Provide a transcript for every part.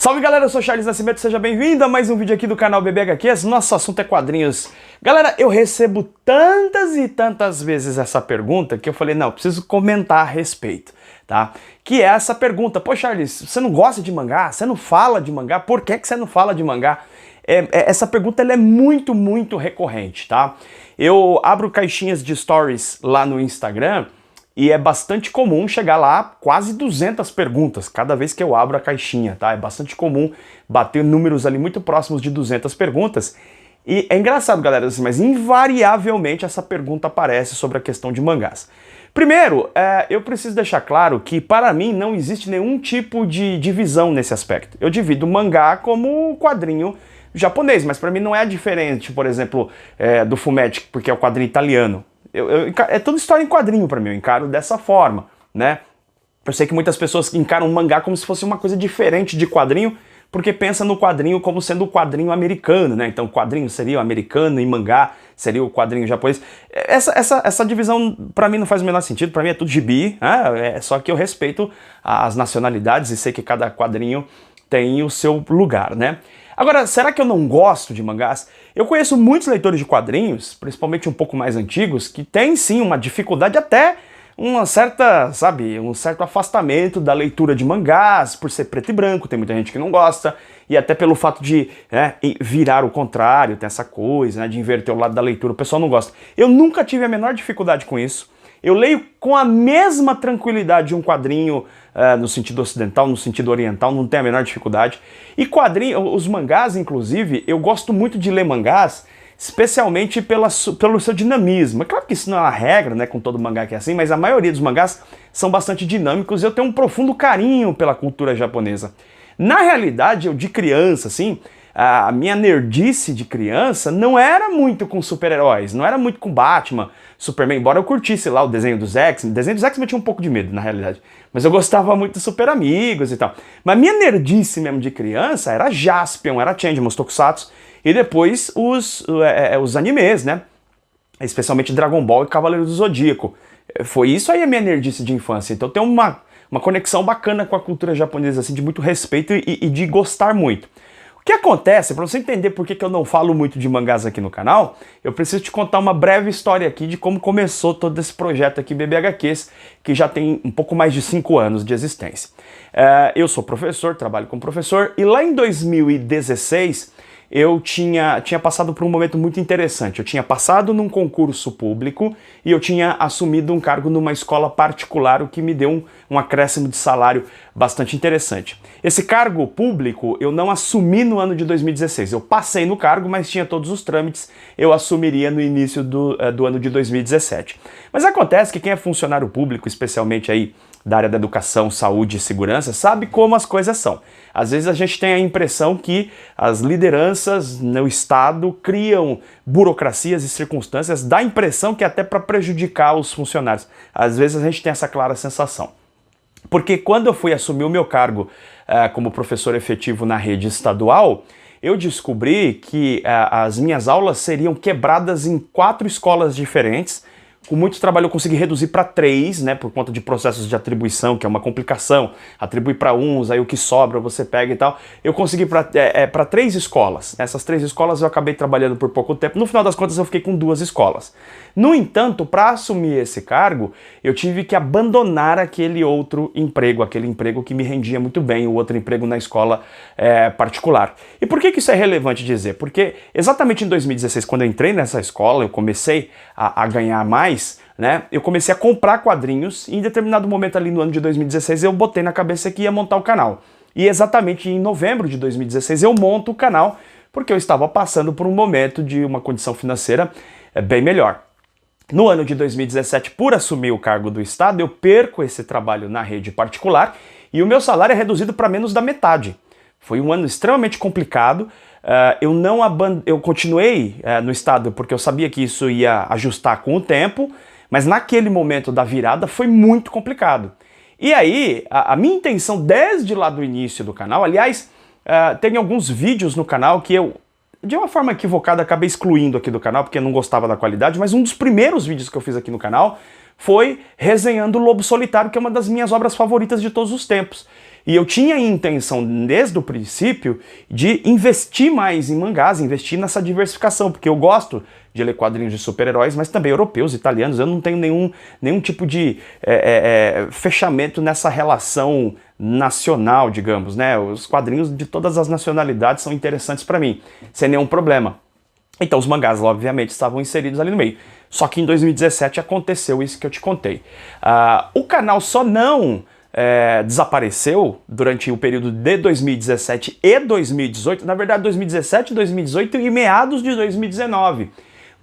Salve galera, eu sou Charles Nascimento, seja bem-vindo a mais um vídeo aqui do canal BBHQs. Nosso assunto é quadrinhos. Galera, eu recebo tantas e tantas vezes essa pergunta que eu falei, não, eu preciso comentar a respeito, tá? Que é essa pergunta, pô Charles, você não gosta de mangá? Você não fala de mangá? Por que você não fala de mangá? Essa pergunta ela é muito recorrente, tá? Eu abro caixinhas de stories lá no Instagram e é bastante comum chegar lá quase 200 perguntas cada vez que eu abro a caixinha, tá? É bastante comum bater números ali muito próximos de 200 perguntas. E é engraçado, galera, assim, mas invariavelmente essa pergunta aparece sobre a questão de mangás. Primeiro, eu preciso deixar claro que para mim não existe nenhum tipo de divisão nesse aspecto. Eu divido mangá como quadrinho japonês, mas para mim não é diferente, por exemplo, do Fumetti, porque é o quadrinho italiano. É toda história em quadrinho pra mim, eu encaro dessa forma, né? Eu sei que muitas pessoas encaram mangá como se fosse uma coisa diferente de quadrinho, porque pensa no quadrinho como sendo o quadrinho americano, né? Então o quadrinho seria o americano e mangá seria o quadrinho japonês. Essa divisão pra mim não faz o menor sentido, pra mim é tudo gibi, né? Só que eu respeito as nacionalidades e sei que cada quadrinho tem o seu lugar, né? Agora, será que eu não gosto de mangás? Eu conheço muitos leitores de quadrinhos, principalmente um pouco mais antigos, que têm sim uma dificuldade, até uma certa, sabe, um certo afastamento da leitura de mangás, por ser preto e branco, tem muita gente que não gosta, e até pelo fato de virar o contrário, tem essa coisa, né, de inverter o lado da leitura, o pessoal não gosta. Eu nunca tive a menor dificuldade com isso. Eu leio com a mesma tranquilidade de um quadrinho no sentido ocidental, no sentido oriental, não tem a menor dificuldade. E os mangás, inclusive, eu gosto muito de ler mangás, especialmente pelo seu dinamismo. É claro que isso não é uma regra, né, com todo mangá que é assim, mas a maioria dos mangás são bastante dinâmicos e eu tenho um profundo carinho pela cultura japonesa. Na realidade, eu de criança, assim, a minha nerdice de criança não era muito com super-heróis, não era muito com Batman, Superman, embora eu curtisse lá o desenho dos X-Men. O desenho dos X-Men eu tinha um pouco de medo, na realidade. Mas eu gostava muito dos Super Amigos e tal. Mas minha nerdice mesmo de criança era Jaspion, era Changeman, os Tokusatsu, e depois os animes, né? Especialmente Dragon Ball e Cavaleiro do Zodíaco. Foi isso aí a minha nerdice de infância. Então tem uma conexão bacana com a cultura japonesa, assim, de muito respeito e de gostar muito. O que acontece, para você entender por que eu não falo muito de mangás aqui no canal, eu preciso te contar uma breve história aqui de como começou todo esse projeto aqui, BBHQs, que já tem um pouco mais de 5 anos de existência. Eu sou professor, trabalho como professor, e lá em 2016 eu tinha passado por um momento muito interessante. Eu tinha passado num concurso público e eu tinha assumido um cargo numa escola particular, o que me deu um acréscimo de salário bastante interessante. Esse cargo público eu não assumi no ano de 2016. Eu passei no cargo, mas tinha todos os trâmites, eu assumiria no início do ano de 2017. Mas acontece que quem é funcionário público, especialmente aí da área da educação, saúde e segurança, sabe como as coisas são. Às vezes a gente tem a impressão que as lideranças no Estado criam burocracias e circunstâncias, dá a impressão que é até para prejudicar os funcionários. Às vezes a gente tem essa clara sensação. Porque quando eu fui assumir o meu cargo como professor efetivo na rede estadual, eu descobri que as minhas aulas seriam quebradas em 4 escolas diferentes. Com muito trabalho eu consegui reduzir para 3, né, por conta de processos de atribuição, que é uma complicação. Atribui para uns, aí o que sobra você pega e tal. Eu consegui para 3 escolas. Essas 3 escolas eu acabei trabalhando por pouco tempo. No final das contas eu fiquei com 2 escolas. No entanto, para assumir esse cargo, eu tive que abandonar aquele outro emprego, aquele emprego que me rendia muito bem, o outro emprego na escola particular. E por que isso é relevante dizer? Porque exatamente em 2016, quando eu entrei nessa escola, eu comecei a ganhar mais, né? Eu comecei a comprar quadrinhos e em determinado momento ali no ano de 2016 eu botei na cabeça que ia montar o canal. E exatamente em novembro de 2016 eu monto o canal porque eu estava passando por um momento de uma condição financeira bem melhor. No ano de 2017, por assumir o cargo do Estado, eu perco esse trabalho na rede particular e o meu salário é reduzido para menos da metade. Foi um ano extremamente complicado. Eu continuei no Estado porque eu sabia que isso ia ajustar com o tempo, mas naquele momento da virada foi muito complicado. E aí, a minha intenção desde lá do início do canal, aliás, tem alguns vídeos no canal que eu, de uma forma equivocada, acabei excluindo aqui do canal porque eu não gostava da qualidade, mas um dos primeiros vídeos que eu fiz aqui no canal foi resenhando o Lobo Solitário, que é uma das minhas obras favoritas de todos os tempos. E eu tinha a intenção, desde o princípio, de investir mais em mangás, investir nessa diversificação, porque eu gosto de ler quadrinhos de super-heróis, mas também europeus, italianos. Eu não tenho nenhum tipo de fechamento nessa relação nacional, digamos, né? Os quadrinhos de todas as nacionalidades são interessantes para mim, sem nenhum problema. Então os mangás, obviamente, estavam inseridos ali no meio. Só que em 2017 aconteceu isso que eu te contei. O canal só não desapareceu durante o período de 2017 e 2018, na verdade 2017, 2018 e meados de 2019.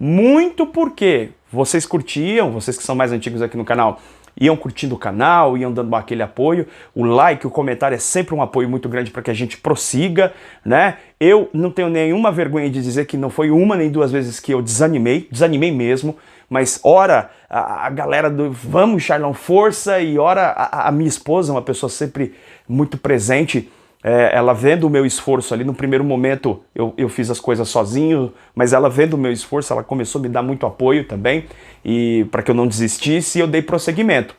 Muito porque vocês curtiam, vocês que são mais antigos aqui no canal, iam curtindo o canal, iam dando aquele apoio, o like, o comentário é sempre um apoio muito grande para que a gente prossiga, né? Eu não tenho nenhuma vergonha de dizer que não foi uma nem duas vezes que eu desanimei mesmo, mas ora a galera do vamos Charlão, força, e ora a minha esposa, uma pessoa sempre muito presente, ela vendo o meu esforço ali, no primeiro momento eu fiz as coisas sozinho, mas ela vendo o meu esforço, ela começou a me dar muito apoio também, e para que eu não desistisse, eu dei prosseguimento.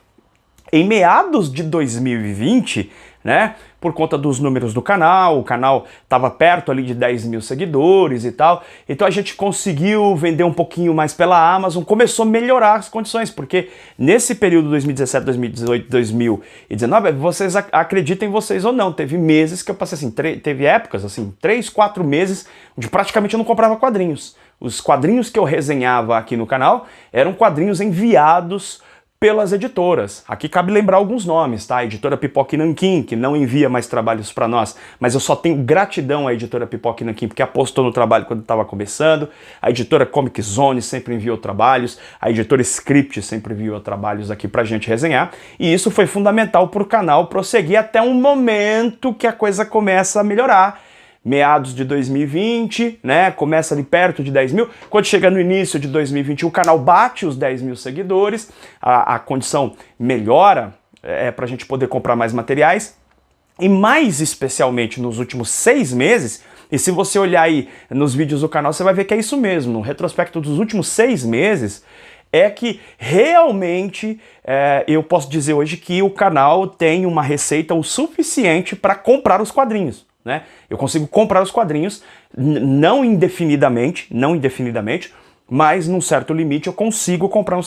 Em meados de 2020, né, por conta dos números do canal, o canal estava perto ali de 10 mil seguidores e tal, então a gente conseguiu vender um pouquinho mais pela Amazon, começou a melhorar as condições, porque nesse período 2017, 2018, 2019, vocês acreditem vocês ou não, teve meses que eu passei assim, teve épocas assim, 3, 4 meses, onde praticamente eu não comprava quadrinhos. Os quadrinhos que eu resenhava aqui no canal eram quadrinhos enviados pelas editoras. Aqui cabe lembrar alguns nomes, tá? A editora Pipoca e Nanquim, que não envia mais trabalhos para nós, mas eu só tenho gratidão à editora Pipoca e Nanquim, porque apostou no trabalho quando estava começando. A editora Comic Zone sempre enviou trabalhos, a editora Script sempre enviou trabalhos aqui pra gente resenhar, e isso foi fundamental para o canal prosseguir até um momento que a coisa começa a melhorar. Meados de 2020, né, começa ali perto de 10 mil, quando chega no início de 2021 o canal bate os 10 mil seguidores, a condição melhora para a gente poder comprar mais materiais, e mais especialmente nos últimos 6 meses, e se você olhar aí nos vídeos do canal você vai ver que é isso mesmo, no retrospecto dos últimos 6 meses, é que realmente eu posso dizer hoje que o canal tem uma receita o suficiente para comprar os quadrinhos. Né? Eu consigo comprar os quadrinhos não indefinidamente, mas num certo limite eu consigo comprar um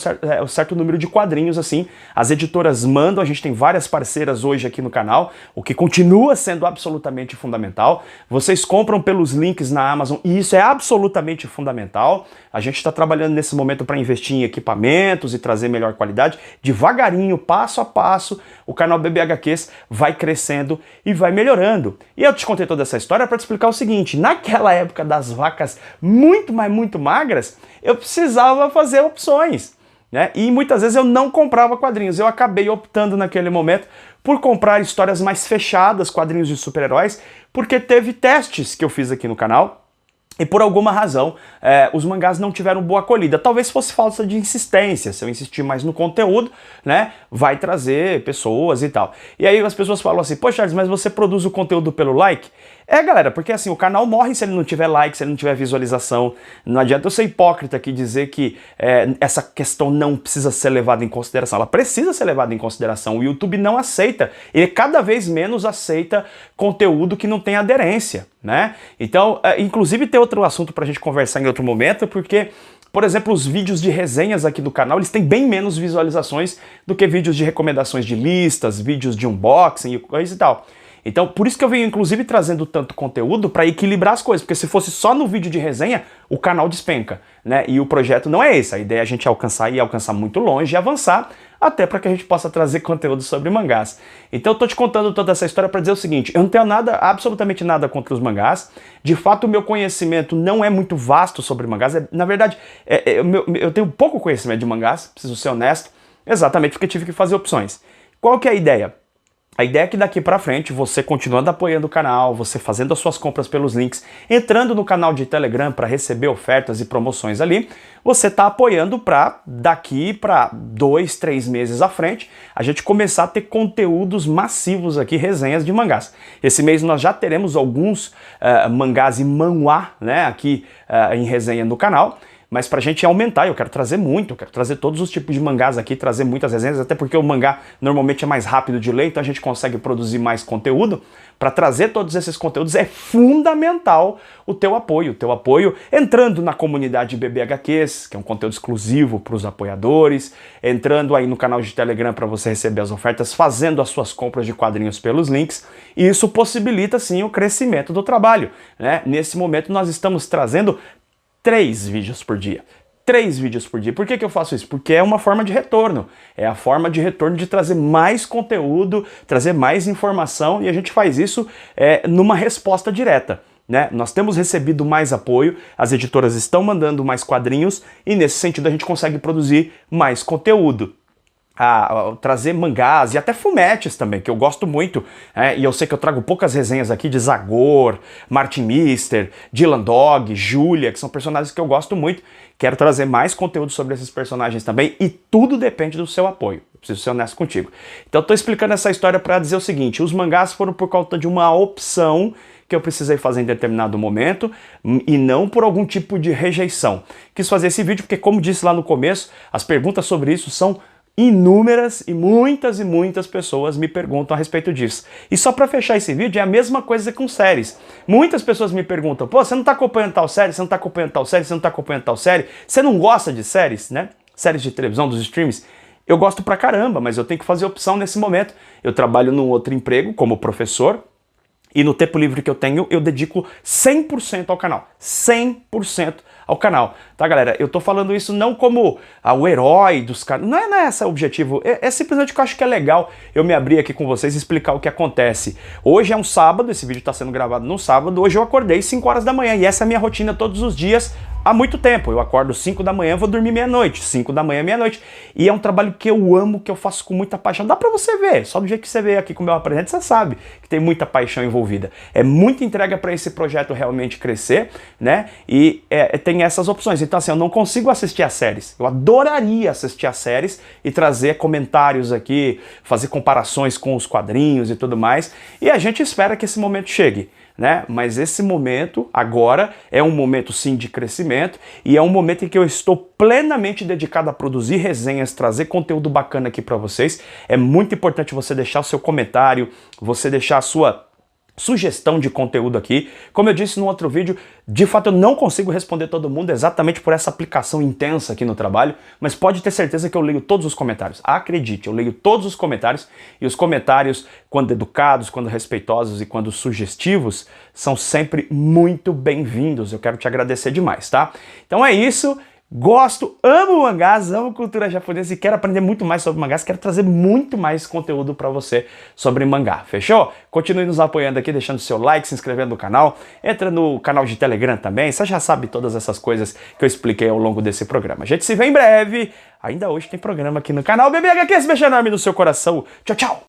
certo número de quadrinhos assim. As editoras mandam, a gente tem várias parceiras hoje aqui no canal, o que continua sendo absolutamente fundamental. Vocês compram pelos links na Amazon e isso é absolutamente fundamental. A gente está trabalhando nesse momento para investir em equipamentos e trazer melhor qualidade. Devagarinho, passo a passo, o canal BBHQs vai crescendo e vai melhorando. E eu te contei toda essa história para te explicar o seguinte: naquela época das vacas muito, mas muito magras, eu precisava fazer opções, né? E muitas vezes eu não comprava quadrinhos. Eu acabei optando naquele momento por comprar histórias mais fechadas, quadrinhos de super-heróis, porque teve testes que eu fiz aqui no canal. E por alguma razão, os mangás não tiveram boa acolhida. Talvez fosse falta de insistência. Se eu insistir mais no conteúdo, né, vai trazer pessoas e tal. E aí as pessoas falam assim: poxa, Charles, mas você produz o conteúdo pelo like? Galera, porque assim, o canal morre se ele não tiver like, se ele não tiver visualização. Não adianta eu ser hipócrita aqui dizer que essa questão não precisa ser levada em consideração. Ela precisa ser levada em consideração. O YouTube não aceita, ele cada vez menos aceita conteúdo que não tem aderência, né? Então, inclusive tem outro assunto pra gente conversar em outro momento, porque, por exemplo, os vídeos de resenhas aqui do canal, eles têm bem menos visualizações do que vídeos de recomendações de listas, vídeos de unboxing e coisa e tal. Então, por isso que eu venho, inclusive, trazendo tanto conteúdo para equilibrar as coisas, porque se fosse só no vídeo de resenha, o canal despenca, né? E o projeto não é esse, a ideia é a gente alcançar e alcançar muito longe e avançar, até para que a gente possa trazer conteúdo sobre mangás. Então eu tô te contando toda essa história para dizer o seguinte: eu não tenho nada, absolutamente nada contra os mangás. De fato, o meu conhecimento não é muito vasto sobre mangás. Na verdade, eu tenho pouco conhecimento de mangás, preciso ser honesto, exatamente porque tive que fazer opções. Qual que é a ideia? A ideia é que daqui pra frente, você continuando apoiando o canal, você fazendo as suas compras pelos links, entrando no canal de Telegram para receber ofertas e promoções ali, você tá apoiando para daqui para 2, 3 meses à frente, a gente começar a ter conteúdos massivos aqui, resenhas de mangás. Esse mês nós já teremos alguns mangás e manhwa, né, aqui em resenha no canal. mas pra gente aumentar, eu quero trazer muito, eu quero trazer todos os tipos de mangás aqui, trazer muitas resenhas, até porque o mangá normalmente é mais rápido de ler, então a gente consegue produzir mais conteúdo. Para trazer todos esses conteúdos é fundamental o teu apoio entrando na comunidade BBHQs, que é um conteúdo exclusivo para os apoiadores, entrando aí no canal de Telegram para você receber as ofertas, fazendo as suas compras de quadrinhos pelos links, e isso possibilita sim o crescimento do trabalho, né? Nesse momento nós estamos trazendo 3 vídeos por dia. 3 vídeos por dia. Por que eu faço isso? Porque é uma forma de retorno. É a forma de retorno de trazer mais conteúdo, trazer mais informação, e a gente faz isso numa resposta direta, né? Nós temos recebido mais apoio, as editoras estão mandando mais quadrinhos, e nesse sentido a gente consegue produzir mais conteúdo. Trazer mangás e até fumetes também, que eu gosto muito, e eu sei que eu trago poucas resenhas aqui de Zagor, Martin Mister, Dylan Dog, Julia, que são personagens que eu gosto muito. Quero trazer mais conteúdo sobre esses personagens também, e tudo depende do seu apoio. Eu preciso ser honesto contigo. Então eu tô explicando essa história para dizer o seguinte: os mangás foram por conta de uma opção que eu precisei fazer em determinado momento, e não por algum tipo de rejeição. Quis fazer esse vídeo porque, como disse lá no começo, as perguntas sobre isso são inúmeras, e muitas pessoas me perguntam a respeito disso. E só para fechar esse vídeo, é a mesma coisa com séries. Muitas pessoas me perguntam: pô, você não tá acompanhando tal série, você não tá acompanhando tal série, você não tá acompanhando tal série, você não gosta de séries, né? Séries de televisão, dos streams? Eu gosto pra caramba, mas eu tenho que fazer opção nesse momento. Eu trabalho num outro emprego como professor, e no tempo livre que eu tenho, eu dedico 100% ao canal. 100% ao canal. Tá, galera? Eu tô falando isso não como o herói dos caras. Não é esse o objetivo. É simplesmente que eu acho que é legal eu me abrir aqui com vocês e explicar o que acontece. Hoje é um sábado, esse vídeo tá sendo gravado no sábado. Hoje eu acordei 5 horas da manhã, e essa é a minha rotina todos os dias há muito tempo. Eu acordo 5 da manhã, vou dormir meia-noite. 5 da manhã, meia-noite. E é um trabalho que eu amo, que eu faço com muita paixão. Dá pra você ver. Só do jeito que você vê aqui com o meu apresente, você sabe que tem muita paixão envolvida. É muita entrega para esse projeto realmente crescer, né? E tem essas opções. Então, assim, eu não consigo assistir as séries. Eu adoraria assistir as séries e trazer comentários aqui, fazer comparações com os quadrinhos e tudo mais. E a gente espera que esse momento chegue, né? Mas esse momento agora é um momento sim de crescimento, e é um momento em que eu estou plenamente dedicado a produzir resenhas, trazer conteúdo bacana aqui para vocês. É muito importante você deixar o seu comentário, você deixar a sua sugestão de conteúdo aqui. Como eu disse no outro vídeo, de fato eu não consigo responder todo mundo exatamente por essa aplicação intensa aqui no trabalho, mas pode ter certeza que eu leio todos os comentários. Acredite, eu leio todos os comentários, e os comentários, quando educados, quando respeitosos e quando sugestivos, são sempre muito bem-vindos. Eu quero te agradecer demais, tá? Então é isso. Gosto, amo mangás, amo cultura japonesa e quero aprender muito mais sobre mangás, quero trazer muito mais conteúdo para você sobre mangá, fechou? Continue nos apoiando aqui, deixando seu like, se inscrevendo no canal, entra no canal de Telegram também, você já sabe todas essas coisas que eu expliquei ao longo desse programa. A gente se vê em breve, ainda hoje tem programa aqui no canal BBHQ, esse beijo enorme no seu coração, tchau, tchau!